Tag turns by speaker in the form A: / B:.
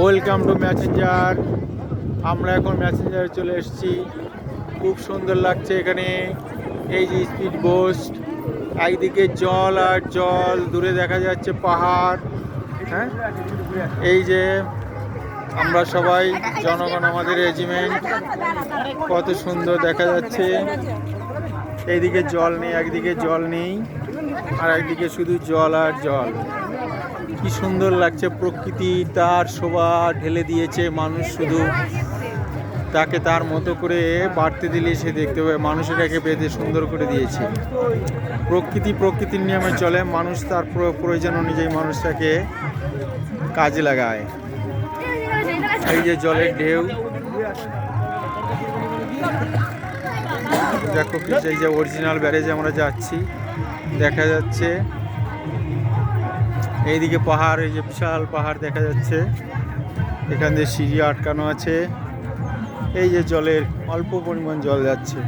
A: Welcome to messenger. আমরা এখন ম্যাসেঞ্জারে চলে এসেছি। খুব সুন্দর লাগছে এখানে। এই যে স্পিড বোস্ট, একদিকে জল আর জল, দূরে দেখা যাচ্ছে পাহাড়। হ্যাঁ, এই যে আমরা সবাই জনগণ, আমাদের রেজিমেন্ট, কত সুন্দর দেখা যাচ্ছে। এইদিকে জল নেই, একদিকে জল নেই, আর একদিকে শুধু জল আর জল। কি সুন্দর লাগছে, প্রকৃতি তার শোভা ঢেলে দিয়েছে। মানুষ শুধু তাকে তার মতো করে বাড়তে দিলে সে দেখতে পাবে। মানুষেরাকে বেঁধে সুন্দর করে দিয়েছে। প্রকৃতি প্রকৃতির নিয়মে চলে, মানুষ তার প্রয়োজন অনুযায়ী মানুষটাকে কাজে লাগায়। এই যে জলের ঢেউ দেখো, এই যে অরিজিনাল ব্যারেজে আমরা যাচ্ছি, দেখা যাচ্ছে। এইদিকে পাহাড়, এই যে বিশাল পাহাড় দেখা যাচ্ছে। এখান দিয়ে সিঁড়ি আটকানো আছে। এই যে জলের অল্প পরিমাণ জল যাচ্ছে।